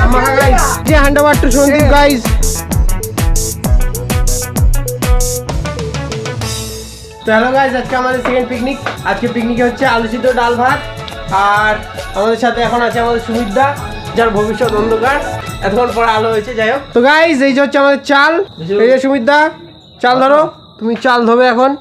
Yamaha guys. Hand over to Sandeep guys. তো hello guys, আজকে আমাদের সেকেন্ড পিকনিক। আজকে পিকনিকে হচ্ছে আলু সিদ্ধ, ডাল ভাত, আর আমাদের সাথে এখন আছে আমাদের সুমিতদা, যার ভবিষ্যৎ অন্ধকার। এতক্ষণ পরে আলো হয়েছে, যাই হোক। তো গাইস, এই যে হচ্ছে আমাদের চাল। এই যে সুমিতদা, চাল ধরো, তুমি চাল ধোবে এখন।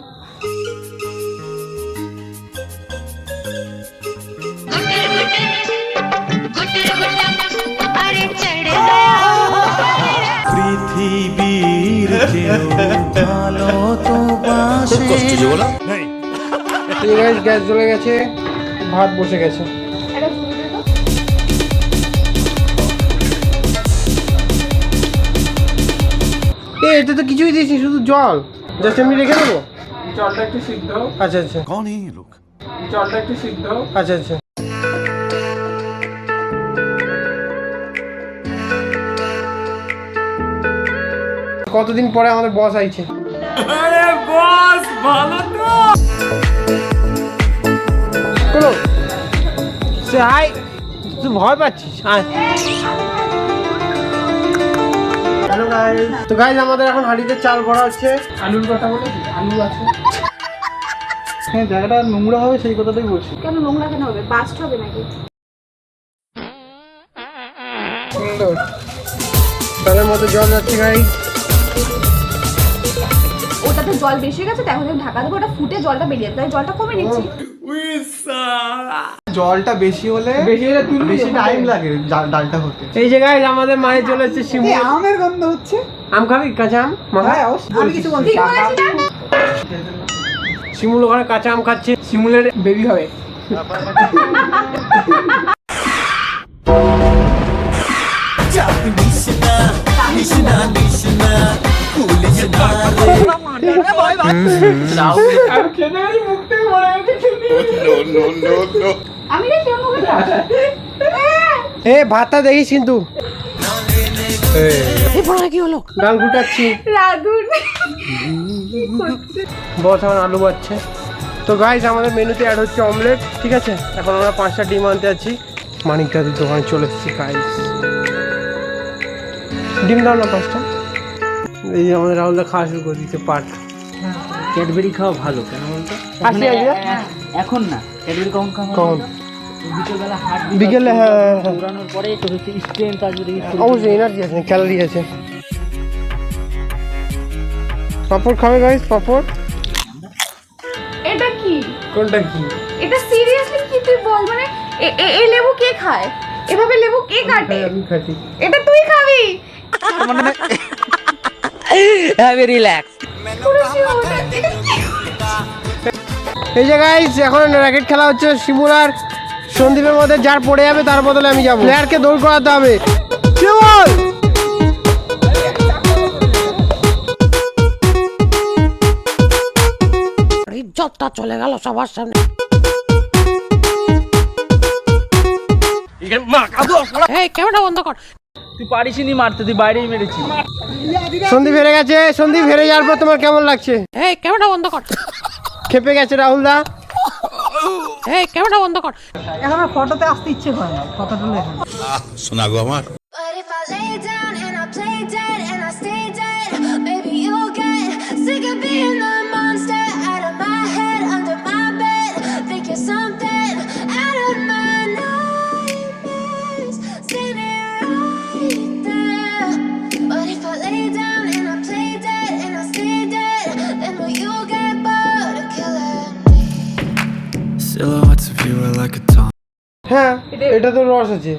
পৃথিবীর কেউ ভালো তো বাসে গ্যাস জ্বলে গেছে, ভাত বসে গেছে। এতে তো কিছুই দিয়েছি, শুধু জল। জাস্ট এমনি রেখে দেবো। জলটা একটু সিদ্ধ। আচ্ছা আচ্ছা। कौन है ये लोग? জলটা একটু সিদ্ধ। আচ্ছা আচ্ছা। কতদিন পরে আমাদের বস আইছে। আরে বস, ভালো তো। চলো সে হাই। তুই ভয় পাচ্ছিস? Hello guys. তো গাইস, আমাদের এখন হাঁড়িতে চাল ভরা হচ্ছে। আলুর কথা বলেছি, আলু আছে। হ্যাঁ, জায়গাটা নোংরা হবে সেই কথাটাই বলছি। কেন নোংরা কেন হবে? বাস্ট হবে নাকি? সুন্দর। চালের মধ্যে জল যাচ্ছে গাইস। ওটাতে জল বেশি হয়ে গেছে, দেখো ঢাকা দেবো, ওটা ফুটে জলটা বেরিয়ে যাবে, তাই জলটা কমে নিচ্ছি। জলটা বেশি হলে বেশি টাইম লাগে ডালটা হতে। এই যে গাইস, আমাদের মায়ের চলে এসেছে শিমুল। আমের গন্ধ হচ্ছে। আম খাবি? কাঁচা আম মাখা? আমি কিছু বলছি। ঠিক বলেছি না? শিমুল ওখানে কাঁচা আম খাচ্ছে। শিমুলের বেবি হবে। আমি রে কেন মুখে এ ভাতটা দেখিস কিন্তু। ডাল ফুটাচ্ছি। রাধুন বস এখন আলু বাচ্ছে। তো গাইস, আমাদের মেনুতে অ্যাড হচ্ছে অমলেট। ঠিক আছে, এখন আমরা 5টা ডিম আনতে আছি। মানিক দাদির দোকানে চলে এসেছি গাইস। ডিম দাও না 5টা। এই যে আমাদের রাহুলদা খাওয়া শুরু করে দিচ্ছে পাট। ক্যাডবেরি খাওয়া ভালো কেন বলতো? আসি এখন না, ক্যাডবেরি কখন খাওয়া কখন? বিকেলবেলা হাট বিকেলে, হ্যাঁ দৌড়ানোর পরে তো হচ্ছে স্ট্রেংথ আসবে, দেখি অবশ্যই এনার্জি আছে, ক্যালোরি আছে। পাপড় খাবে গাইস? পাপড়। এটা কি? কোনটা কি? এটা সিরিয়াসলি কি তুই বল? মানে এই লেবু কে খায়? এভাবে লেবু কে কাটে? আমি খাচ্ছি। এটা তুই খাবি? Have relax. এই যে গাইস, এখন র্যাকেট খেলা হচ্ছে শিমুল আর সন্দীপের মধ্যে। যার পড়ে যাবে তার বদলে আমি যাবো। প্লেয়ারকে দৌড় করাতে হবে। শিমুল ইজ্জতটা চলে গেল সবার সামনে। এই ক্যামেরা বন্ধ কর। তুই পারিসনি মারতে, তুই বাইরেই মেরেছিস। সন্দীপ হেরে গেছে। সন্দীপ হেরে যাওয়ার পর তোমার কেমন লাগছে? এই ক্যামেরা বন্ধ কর। খেপে গেছে রাহুল দা। এই ক্যামেরা বন্ধ কর। এখন আর ফটোতে আসতে ইচ্ছে করে না, ফটোটা লেখা। শোনা গো আমার। But if I lay down and I play dead and I stay dead, maybe you'll get sick of being the monster out of my head, under my bed. Think you're something out of my nightmares, standing right there. But if I lay down and I play dead and I stay dead, then will you get bored of killing me? Silhouettes of you are like a taunt. হ্যাঁ, এটা তো রস আছে।